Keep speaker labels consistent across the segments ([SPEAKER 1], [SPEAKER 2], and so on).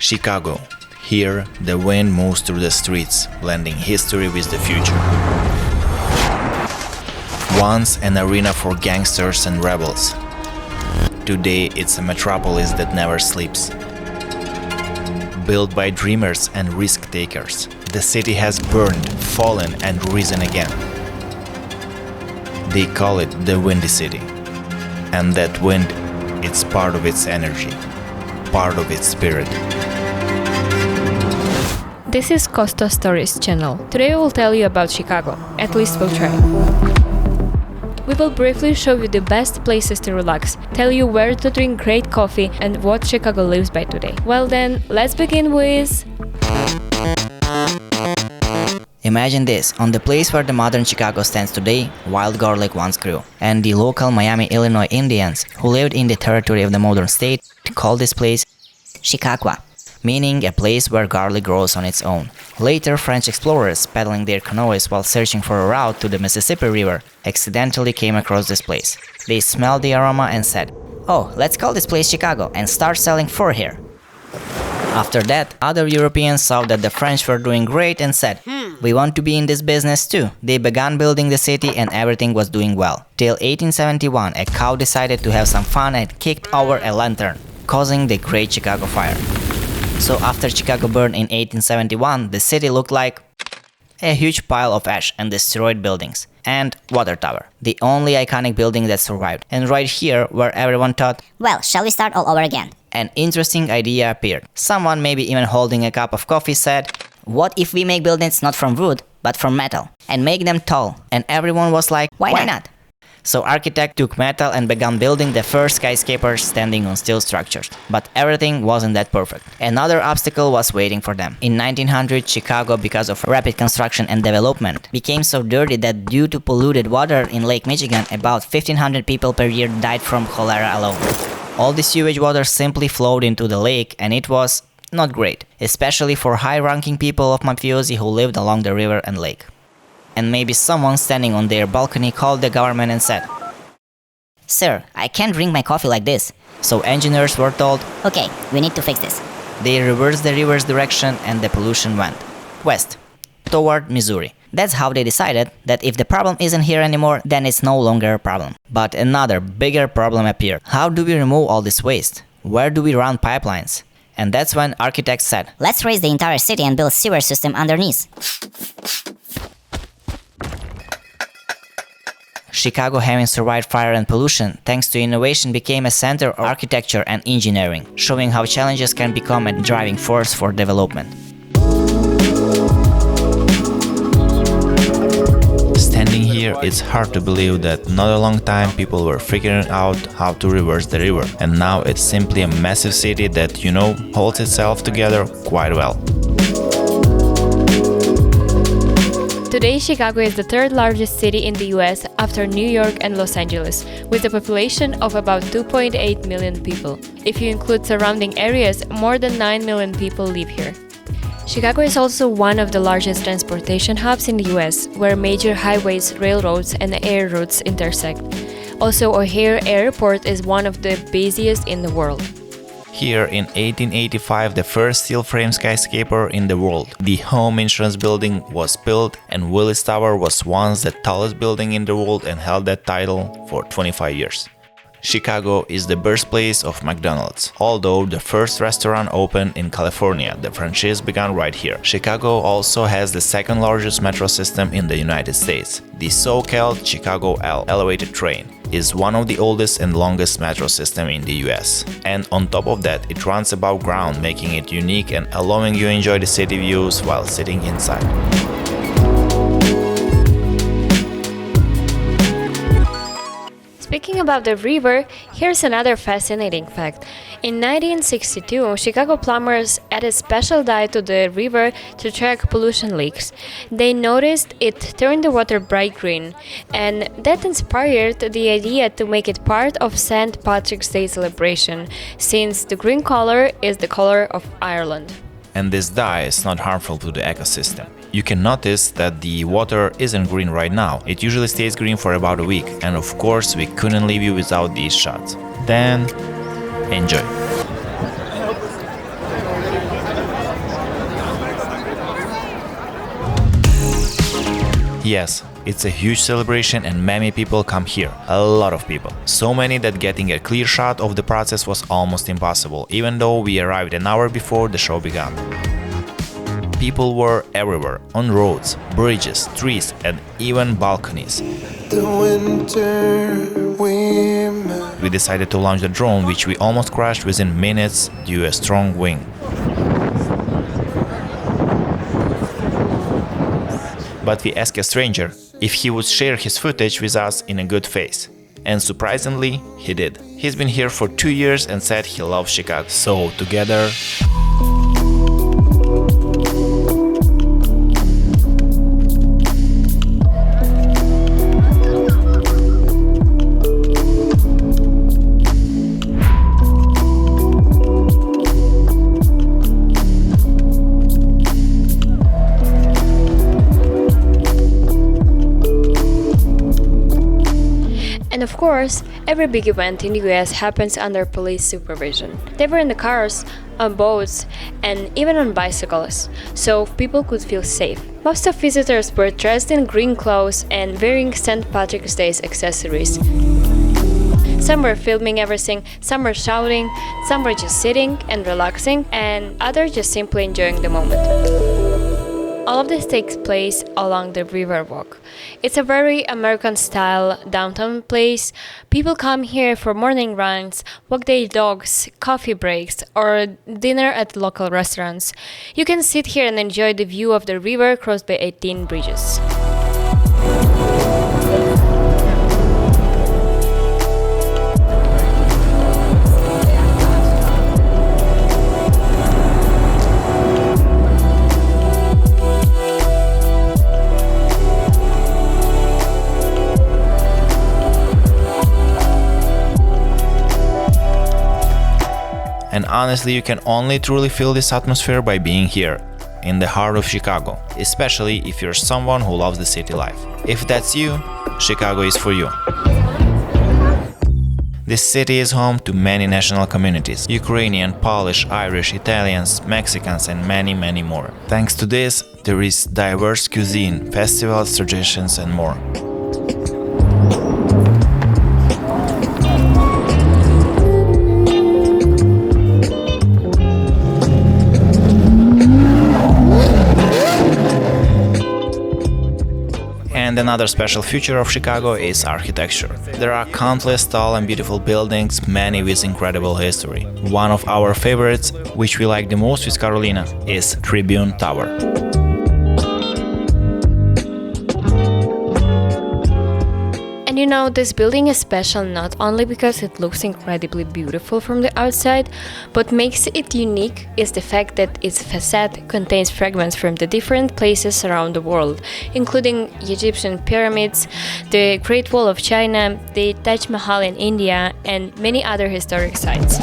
[SPEAKER 1] Chicago. Here, the wind moves through the streets, blending history with the future. Once an arena for gangsters and rebels. Today, it's a metropolis that never sleeps. Built by dreamers and risk-takers, the city has burned, fallen, and risen again. They call it the Windy City. And that wind, it's part of its energy, part of its spirit.
[SPEAKER 2] This is Costa Stories channel. Today we will tell you about Chicago, at least we'll try. We will briefly show you the best places to relax, tell you where to drink great coffee and what Chicago lives by today. Well then, let's begin with...
[SPEAKER 3] Imagine this, on the place where the modern Chicago stands today, wild garlic once grew, and the local Miami, Illinois Indians, who lived in the territory of the modern state, called this place Chicago, meaning a place where garlic grows on its own. Later, French explorers, paddling their canoes while searching for a route to the Mississippi River, accidentally came across this place. They smelled the aroma and said, "Oh, let's call this place Chicago and start selling fur here." After that, other Europeans saw that the French were doing great and said, "We want to be in this business too." They began building the city and everything was doing well. Till 1871, a cow decided to have some fun and kicked over a lantern, causing the Great Chicago Fire. So after Chicago burned in 1871, the city looked like a huge pile of ash and destroyed buildings. And water tower, the only iconic building that survived. And right here, where everyone thought,
[SPEAKER 4] well, shall we start all over again?
[SPEAKER 3] An interesting idea appeared. Someone, maybe even holding a cup of coffee, said,
[SPEAKER 4] what if we make buildings not from wood, but from metal?
[SPEAKER 3] and make them tall. And everyone was like, why not? So architect took metal and began building the first skyscrapers standing on steel structures. But everything wasn't that perfect. Another obstacle was waiting for them. In 1900, Chicago, because of rapid construction and development, became so dirty that due to polluted water in Lake Michigan, about 1,500 people per year died from cholera alone. All the sewage water simply flowed into the lake, and it was not great, especially for high-ranking people of mafiosi who lived along the river and lake. And maybe someone standing on their balcony called the government and said,
[SPEAKER 4] "Sir, I can't drink my coffee like this."
[SPEAKER 3] So engineers were told,
[SPEAKER 4] "Okay, we need to fix this."
[SPEAKER 3] They reversed the river's direction and the pollution went west, toward Missouri. That's how they decided that if the problem isn't here anymore, then it's no longer a problem. But another, bigger problem appeared. How do we remove all this waste? Where do we run pipelines? And that's when architects said,
[SPEAKER 4] "Let's raise the entire city and build a sewer system underneath."
[SPEAKER 3] Chicago, having survived fire and pollution, thanks to innovation, became a center of architecture and engineering, showing how challenges can become a driving force for development.
[SPEAKER 1] Standing here, it's hard to believe that not a long time people were figuring out how to reverse the river, and now it's simply a massive city that, holds itself together quite well.
[SPEAKER 2] Today, Chicago is the third largest city in the US after New York and Los Angeles, with a population of about 2.8 million people. If you include surrounding areas, more than 9 million people live here. Chicago is also one of the largest transportation hubs in the US, where major highways, railroads, and air routes intersect. Also, O'Hare Airport is one of the busiest in the world.
[SPEAKER 1] Here in 1885, the first steel frame skyscraper in the world, the Home Insurance Building, was built, and Willis Tower was once the tallest building in the world and held that title for 25 years. Chicago is the birthplace of McDonald's. Although the first restaurant opened in California, the franchise began right here. Chicago also has the second largest metro system in the United States. The so-called Chicago L elevated train is one of the oldest and longest metro system in the US. And on top of that, it runs above ground, making it unique and allowing you to enjoy the city views while sitting inside.
[SPEAKER 2] Speaking about the river, here's another fascinating fact. In 1962, Chicago plumbers added special dye to the river to track pollution leaks. They noticed it turned the water bright green, and that inspired the idea to make it part of St. Patrick's Day celebration, since the green color is the color of Ireland.
[SPEAKER 1] And this dye is not harmful to the ecosystem. You can notice that the water isn't green right now. It usually stays green for about a week, and of course we couldn't leave you without these shots. Then, enjoy! Yes, it's a huge celebration and many people come here. A lot of people. So many that getting a clear shot of the process was almost impossible, even though we arrived an hour before the show began. People were everywhere, on roads, bridges, trees, and even balconies. We decided to launch the drone, which we almost crashed within minutes due to a strong wind. But we asked a stranger if he would share his footage with us in a good faith. And surprisingly, he did. He's been here for 2 years and said he loves Chicago. So together...
[SPEAKER 2] And of course, every big event in the US happens under police supervision. They were in the cars, on boats, and even on bicycles, so people could feel safe. Most of visitors were dressed in green clothes and wearing St. Patrick's Day accessories. Some were filming everything, some were shouting, some were just sitting and relaxing, and others just simply enjoying the moment. All of this takes place along the river walk. It's a very American-style downtown place. People come here for morning runs, walk their dogs, coffee breaks, or dinner at local restaurants. You can sit here and enjoy the view of the river crossed by 18 bridges.
[SPEAKER 1] And honestly, you can only truly feel this atmosphere by being here, in the heart of Chicago, especially if you're someone who loves the city life. If that's you, Chicago is for you. This city is home to many national communities: Ukrainian, Polish, Irish, Italians, Mexicans, and many, many more. Thanks to this, there is diverse cuisine, festivals, traditions, and more. And another special feature of Chicago is architecture. There are countless tall and beautiful buildings, many with incredible history. One of our favorites, which we like the most with Karolina, is Tribune Tower.
[SPEAKER 2] And you know, this building is special not only because it looks incredibly beautiful from the outside, but makes it unique is the fact that its facade contains fragments from the different places around the world, including Egyptian pyramids, the Great Wall of China, the Taj Mahal in India, and many other historic sites.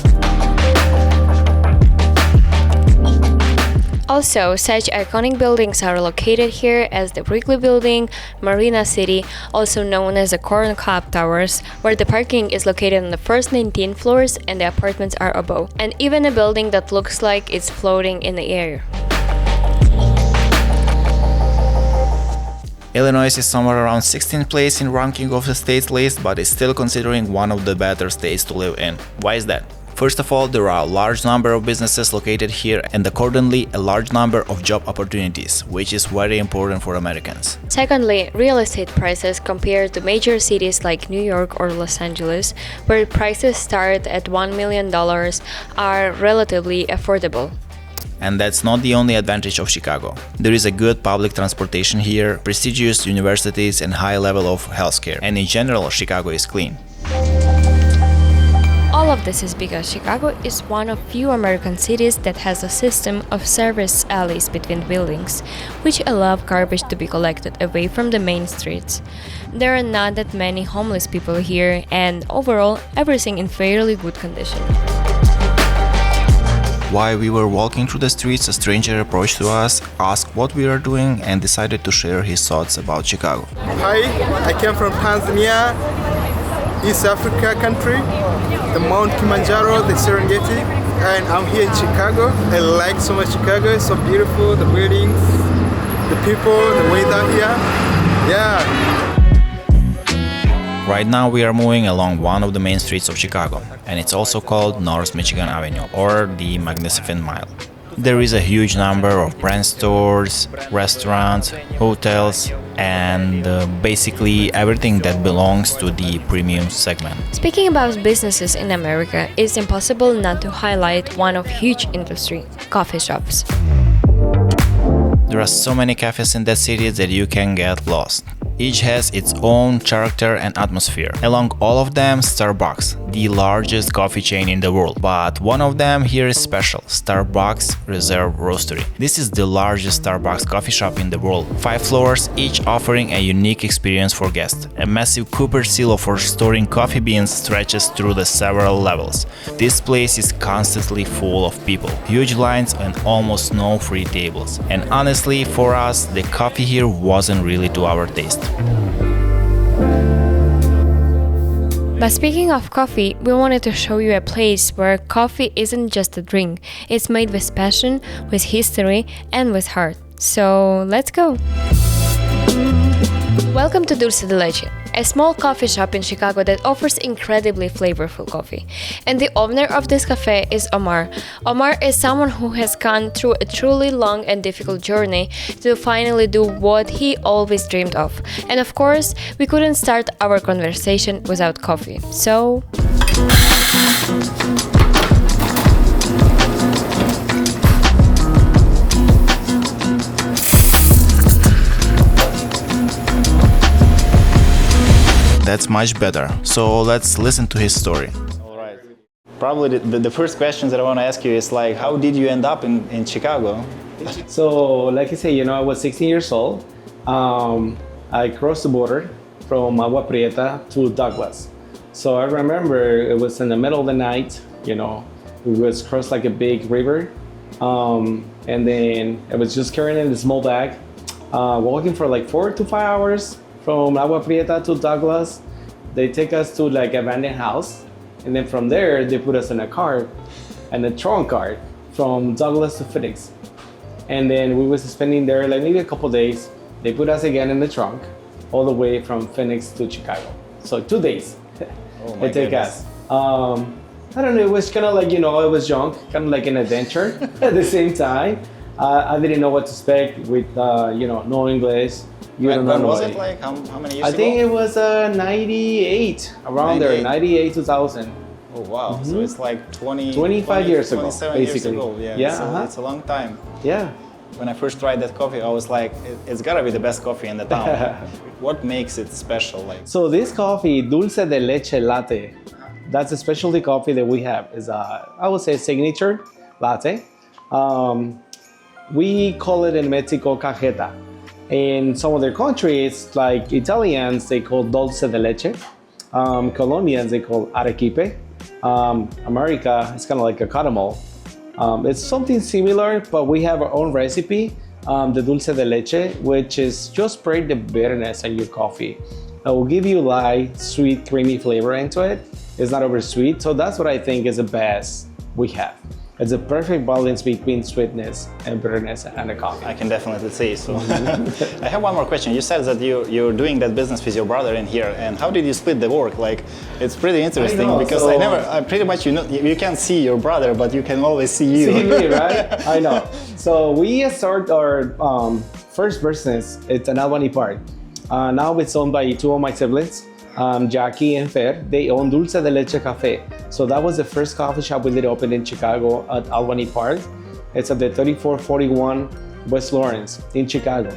[SPEAKER 2] Also, such iconic buildings are located here as the Wrigley Building, Marina City, also known as the Corn Cob Towers, where the parking is located on the first 19 floors and the apartments are above, and even a building that looks like it's floating in the air.
[SPEAKER 1] Illinois is somewhere around 16th place in ranking of the states list, but is still considering one of the better states to live in. Why is that? First of all, there are a large number of businesses located here and accordingly a large number of job opportunities, which is very important for Americans.
[SPEAKER 2] Secondly, real estate prices compared to major cities like New York or Los Angeles, where prices start at $1 million, are relatively affordable.
[SPEAKER 1] And that's not the only advantage of Chicago. There is a good public transportation here, prestigious universities and high level of healthcare, and in general, Chicago is clean.
[SPEAKER 2] All of this is because Chicago is one of few American cities that has a system of service alleys between buildings, which allow garbage to be collected away from the main streets. There are not that many homeless people here, and overall, everything in fairly good condition.
[SPEAKER 1] While we were walking through the streets, a stranger approached to us, asked what we are doing, and decided to share his thoughts about Chicago.
[SPEAKER 5] Hi, I came from Tanzania, East Africa country, the Mount Kilimanjaro, the Serengeti, and I'm here in Chicago. I like so much Chicago, it's so beautiful, the buildings, the people, the weather here. Yeah.
[SPEAKER 1] Right now we are moving along one of the main streets of Chicago, and it's also called North Michigan Avenue or the Magnificent Mile. There is a huge number of brand stores, restaurants, hotels, and basically everything that belongs to the premium segment.
[SPEAKER 2] Speaking about businesses in America, it's impossible not to highlight one of huge industry, coffee shops.
[SPEAKER 1] There are so many cafes in that city that you can get lost. Each has its own character and atmosphere. Along all of them, Starbucks, the largest coffee chain in the world. But one of them here is special, Starbucks Reserve Roastery. This is the largest Starbucks coffee shop in the world. 5 floors, each offering a unique experience for guests. A massive Cooper silo for storing coffee beans stretches through the several levels. This place is constantly full of people, huge lines and almost no free tables. And honestly, for us, the coffee here wasn't really to our taste.
[SPEAKER 2] But speaking of coffee, we wanted to show you a place where coffee isn't just a drink, it's made with passion, with history, and with heart. So let's go! Welcome to Dulce de Leche, a small coffee shop in Chicago that offers incredibly flavorful coffee. And the owner of this cafe is Omar. Omar is someone who has gone through a truly long and difficult journey to finally do what he always dreamed of. And of course, we couldn't start our conversation without coffee. So...
[SPEAKER 1] That's much better. So let's listen to his story.
[SPEAKER 6] All right. Probably the first question that I want to ask you is like, how did you end up in Chicago?
[SPEAKER 7] So, like I say, I was 16 years old. I crossed the border from Agua Prieta to Douglas. So I remember it was in the middle of the night, it was crossed like a big river. And then I was just carrying in a small bag, walking for like 4 to 5 hours from Agua Prieta to Douglas. They take us to like an abandoned house. And then from there, they put us in a car, and a trunk car from Douglas to Phoenix. And then we was spending there like maybe a couple days. They put us again in the trunk, all the way from Phoenix to Chicago. So 2 days they take us. I don't know, it was kind of like, it was young, kind of like an adventure at the same time. I didn't know what to expect with, no English.
[SPEAKER 6] When was it like? How many years ago?
[SPEAKER 7] I think it was 98, around 98. There, 98, 2000.
[SPEAKER 6] Oh wow, so it's like
[SPEAKER 7] 25 years ago,
[SPEAKER 6] 27
[SPEAKER 7] basically.
[SPEAKER 6] Years ago. Yeah, so it's a long time.
[SPEAKER 7] Yeah.
[SPEAKER 6] When I first tried that coffee, I was like, it's gotta be the best coffee in the town. What makes it special?
[SPEAKER 7] So this coffee, Dulce de Leche Latte, that's a specialty coffee that we have. Is I would say signature latte. We call it in Mexico cajeta. In some other countries, like Italians, they call dulce de leche. Colombians, they call arequipe. America, it's kind of like a caramel. It's something similar, but we have our own recipe, the dulce de leche, which is just spread the bitterness in your coffee. It will give you light, sweet, creamy flavor into it. It's not over sweet, so that's what I think is the best we have. It's a perfect balance between sweetness and bitterness and a coffee.
[SPEAKER 6] I can definitely see. So, I have one more question. You said that you're doing that business with your brother in here, and how did you split the work? Like, it's pretty interesting because I pretty much you can't see your brother, but you can always see you.
[SPEAKER 7] See me, right? I know. So we start our first business. It's an Albany Park. Now it's owned by 2 of my siblings. Jackie and Fer, they own Dulce de Leche Café. So that was the first coffee shop we did open in Chicago at Albany Park. It's at the 3441 West Lawrence in Chicago.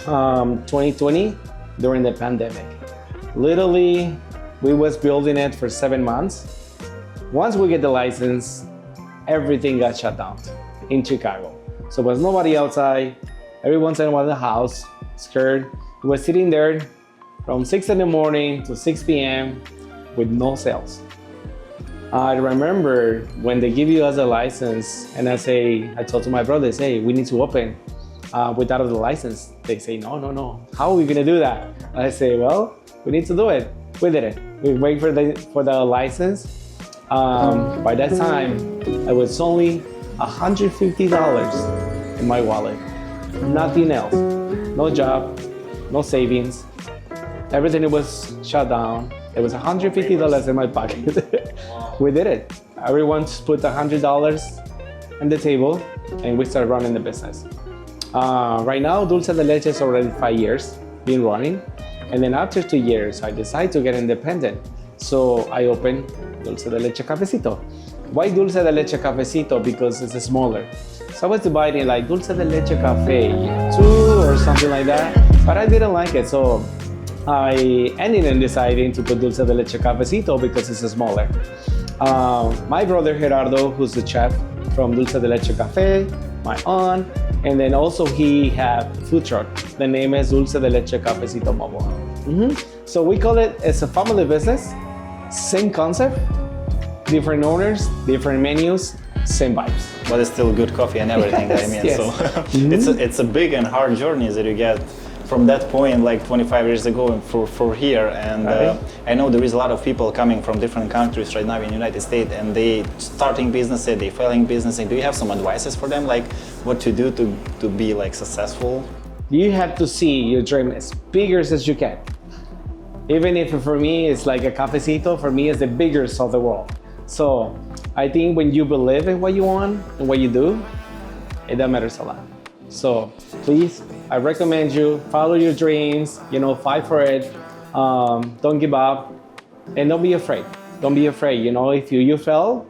[SPEAKER 7] 2020, during the pandemic. Literally, we was building it for 7 months. Once we get the license, everything got shut down in Chicago. So there was nobody outside. Everyone's in the house, scared. We were sitting there from 6 in the morning to 6 p.m. with no sales. I remember when they give you as a license, and I told to my brothers, hey, we need to open without the license. They say, no, how are we gonna do that? I say, well, we need to do it. We did it. We wait for the license. By that time, it was only $150 in my wallet. Nothing else. No job, no savings. Everything was shut down. It was $150 in my pocket. We did it. Everyone just put $100 on the table and we started running the business. Right now, Dulce de Leche is already 5 years been running. And then after 2 years, I decided to get independent. So I opened Dulce de Leche Cafecito. Why Dulce de Leche Cafecito? Because it's smaller. So I was dividing like Dulce de Leche Cafe 2 or something like that, but I didn't like it. So I ended up deciding to put Dulce de Leche Cafecito because it's smaller. My brother Gerardo, who's the chef from Dulce de Leche Café, my aunt, and then also he had food truck. The name is Dulce de Leche Cafecito Mobile. So we call it, it's a family business, same concept, different owners, different menus, same vibes.
[SPEAKER 6] But it's still good coffee and everything.
[SPEAKER 7] Yes,
[SPEAKER 6] I mean,
[SPEAKER 7] yes.
[SPEAKER 6] so it's a big and hard journey that you get from that point, like 25 years ago, and for here. And I know there is a lot of people coming from different countries right now in the United States, and they starting businesses, they failing businesses. Do you have some advices for them, like what to do to be like successful?
[SPEAKER 7] You have to see your dream as big as you can. Even if for me it's like a cafecito, for me it's the biggest of the world. So I think when you believe in what you want and what you do, it matters a lot. So please, I recommend you follow your dreams, fight for it. Don't give up and don't be afraid. Don't be afraid. If you fail,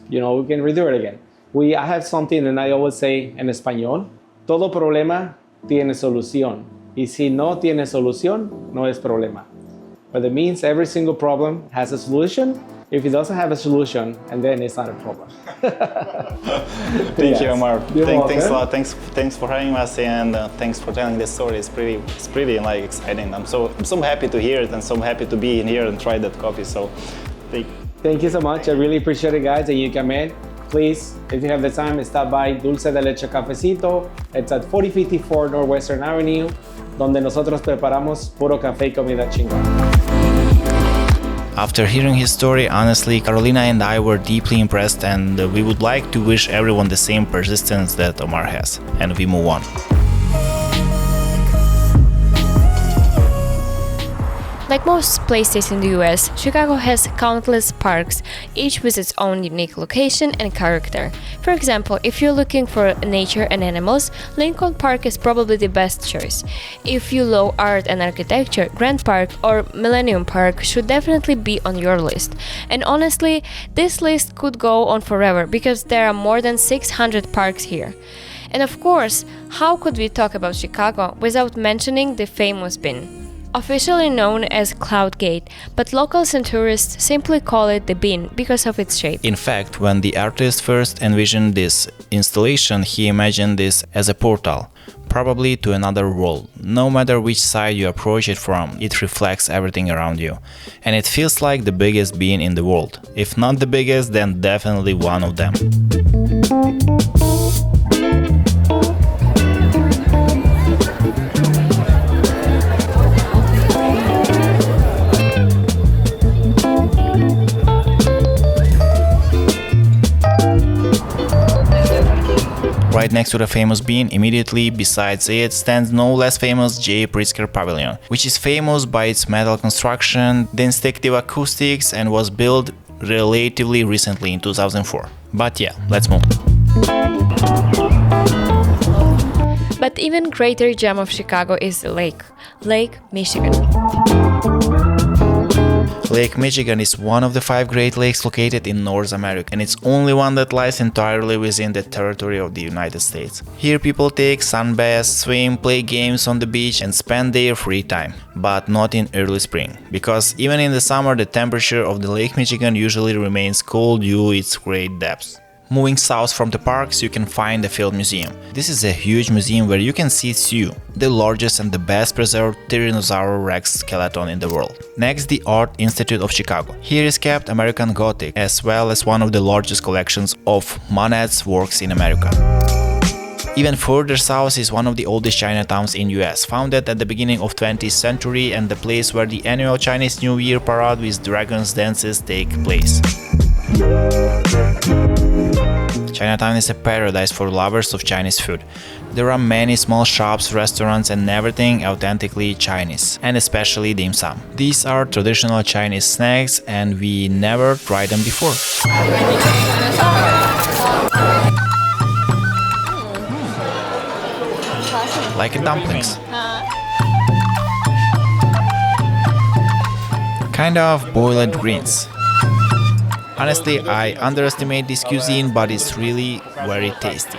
[SPEAKER 7] we can redo it again. I have something that I always say in español. Todo problema tiene solución. Y si no tiene solución, no es problema. But it means every single problem has a solution. If it doesn't have a solution, and then it's not a problem.
[SPEAKER 6] Thank you, Omar. Thanks a
[SPEAKER 7] welcome.
[SPEAKER 6] lot. Thanks for having us, and thanks for telling this story. It's pretty like exciting. I'm so happy to hear it, and so happy to be in here and try that coffee. So,
[SPEAKER 7] thank you so much. I really appreciate it, guys, that you come in. Please, if you have the time, stop by Dulce de Leche Cafecito. It's at 4054 Northwestern Avenue, donde nosotros preparamos puro café y comida chingona.
[SPEAKER 1] After hearing his story, honestly, Karolina and I were deeply impressed, and we would like to wish everyone the same persistence that Omar has. And we move on.
[SPEAKER 2] Like most places in the US, Chicago has countless parks, each with its own unique location and character. For example, if you're looking for nature and animals, Lincoln Park is probably the best choice. If you love art and architecture, Grant Park or Millennium Park should definitely be on your list. And honestly, this list could go on forever because there are more than 600 parks here. And of course, how could we talk about Chicago without mentioning the famous Bean? Officially known as Cloud Gate, but locals and tourists simply call it the Bean because of its shape.
[SPEAKER 1] In fact, when the artist first envisioned this installation, he imagined this as a portal, probably to another world. No matter which side you approach it from, it reflects everything around you. And it feels like the biggest bean in the world. If not the biggest, then definitely one of them. Right next to the famous bean, immediately besides it, stands no less famous Pritzker Pavilion, which is famous by its metal construction, the instinctive acoustics, and was built relatively recently in 2004. But yeah, let's move.
[SPEAKER 2] But even greater gem of Chicago is the Lake Michigan.
[SPEAKER 1] Lake Michigan is one of the 5 Great Lakes located in North America, and it's only one that lies entirely within the territory of the United States. Here people take sunbaths, swim, play games on the beach and spend their free time. But not in early spring, because even in the summer the temperature of the Lake Michigan usually remains cold due to its great depths. Moving south from the parks, you can find the Field Museum. This is a huge museum where you can see Sioux, the largest and the best preserved Tyrannosaurus rex skeleton in the world. Next, the Art Institute of Chicago. Here is kept American Gothic, as well as one of the largest collections of Monet's works in America. Even further south is one of the oldest Chinatowns in US, founded at the beginning of 20th century and the place where the annual Chinese New Year parade with dragons dances take place. Chinatown is a paradise for lovers of Chinese food. There are many small shops, restaurants and everything authentically Chinese, and especially dim sum. These are traditional Chinese snacks and we never tried them before. Like dumplings. Kind of boiled greens. Honestly, I underestimate this cuisine, but it's really very tasty.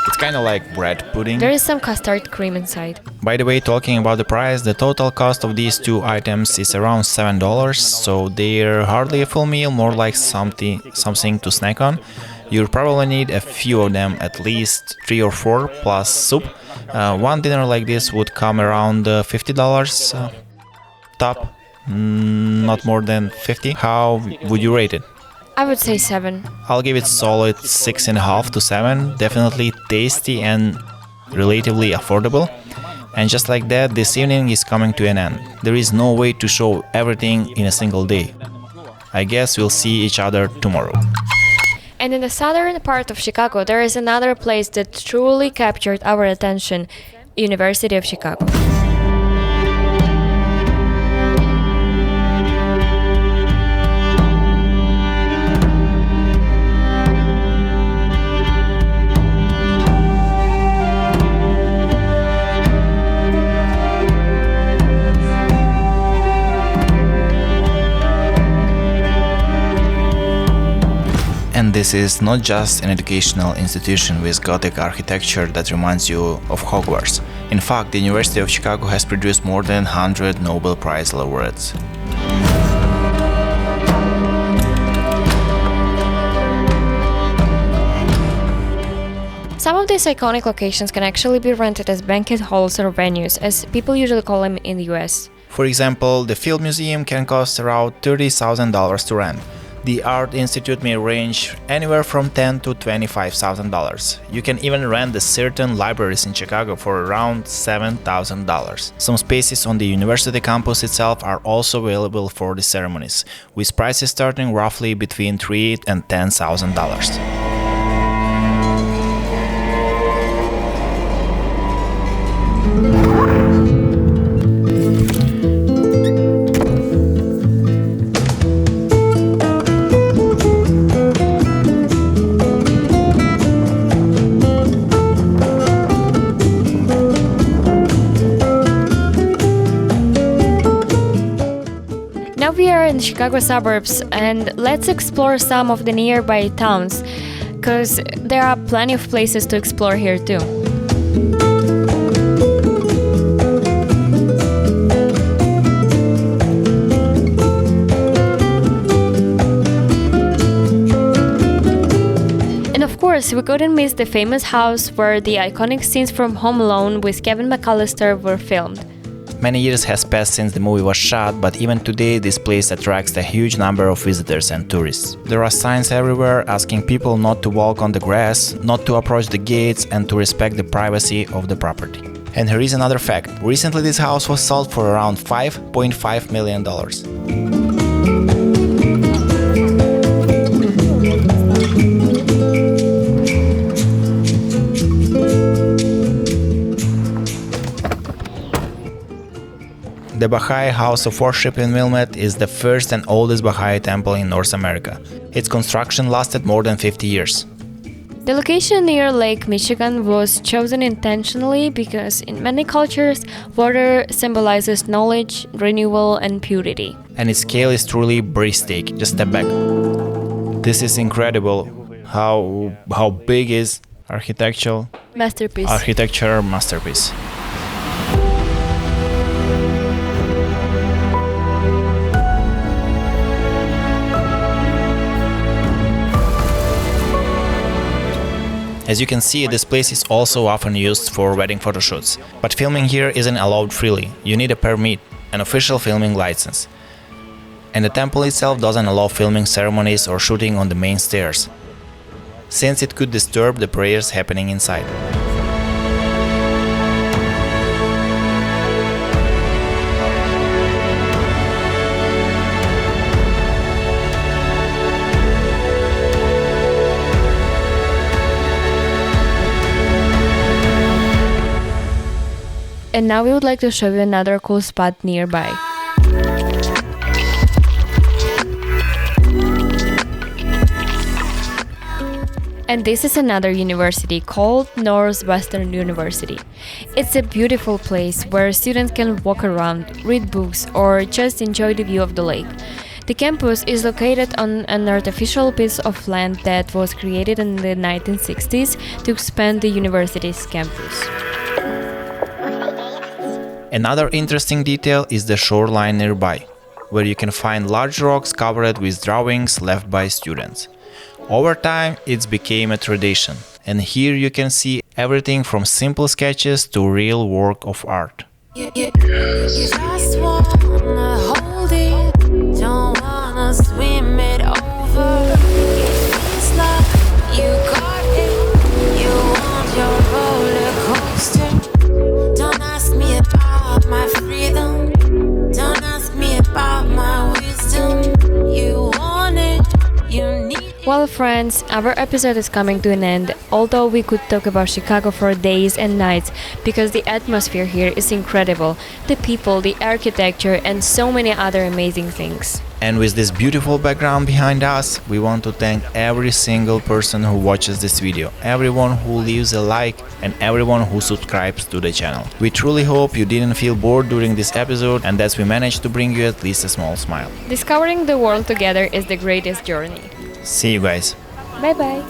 [SPEAKER 1] It's kind of like bread pudding.
[SPEAKER 2] There is some custard cream inside.
[SPEAKER 1] By the way, talking about the price, the total cost of these two items is around $7, so they're hardly a full meal, more like something to snack on. You'll probably need a few of them, at least 3 or 4 plus soup. One dinner like this would come around $50 top, not more than 50. How would you rate it?
[SPEAKER 2] I would say 7.
[SPEAKER 1] I'll give it solid 6.5 to 7. Definitely tasty and relatively affordable. And just like that, this evening is coming to an end. There is no way to show everything in a single day. I guess we'll see each other tomorrow.
[SPEAKER 2] And in the southern part of Chicago, there is another place that truly captured our attention, University of Chicago.
[SPEAKER 1] And this is not just an educational institution with Gothic architecture that reminds you of Hogwarts. In fact, the University of Chicago has produced more than 100 Nobel Prize laureates.
[SPEAKER 2] Some of these iconic locations can actually be rented as banquet halls or venues, as people usually call them in the US.
[SPEAKER 1] For example, the Field Museum can cost around $30,000 to rent. The Art Institute may range anywhere from $10,000 to $25,000. You can even rent the certain libraries in Chicago for around $7,000. Some spaces on the university campus itself are also available for the ceremonies, with prices starting roughly between $3,000 and $10,000.
[SPEAKER 2] Now we are in the Chicago suburbs, and let's explore some of the nearby towns, because there are plenty of places to explore here too. And of course, we couldn't miss the famous house where the iconic scenes from Home Alone with Kevin McAllister were filmed.
[SPEAKER 1] Many years has passed since the movie was shot, but even today this place attracts a huge number of visitors and tourists. There are signs everywhere asking people not to walk on the grass, not to approach the gates, and to respect the privacy of the property. And here is another fact. Recently this house was sold for around $5.5 million. The Bahá'í House of Worship in Wilmette is the first and oldest Bahá'í Temple in North America. Its construction lasted more than 50 years.
[SPEAKER 2] The location near Lake Michigan was chosen intentionally because in many cultures, water symbolizes knowledge, renewal, and purity.
[SPEAKER 1] And its scale is truly breathtaking. Just step back. This is incredible. How big is architecture masterpiece. As you can see, this place is also often used for wedding photo shoots. But filming here isn't allowed freely. You need a permit, an official filming license. And the temple itself doesn't allow filming ceremonies or shooting on the main stairs, since it could disturb the prayers happening inside.
[SPEAKER 2] and now we would like to show you another cool spot nearby. And this is another university called Northwestern University. It's a beautiful place where students can walk around, read books, or just enjoy the view of the lake. The campus is located on an artificial piece of land that was created in the 1960s to expand the university's campus.
[SPEAKER 1] Another interesting detail is the shoreline nearby, where you can find large rocks covered with drawings left by students. Over time, it's became a tradition, and here you can see everything from simple sketches to real work of art.
[SPEAKER 8] You just wanna hold it, don't wanna swim it over. It feels like you got it, you want your roller coaster. Don't ask me about my freedom, don't ask me about my wisdom. You want it, you need it.
[SPEAKER 2] Well, friends, our episode is coming to an end, although we could talk about Chicago for days and nights because the atmosphere here is incredible, the people, the architecture, and so many other amazing things.
[SPEAKER 1] And with this beautiful background behind us, we want to thank every single person who watches this video, everyone who leaves a like, and everyone who subscribes to the channel. We truly hope you didn't feel bored during this episode and that we managed to bring you at least a small smile.
[SPEAKER 2] Discovering the world together is the greatest journey.
[SPEAKER 1] See you guys.
[SPEAKER 2] Bye bye.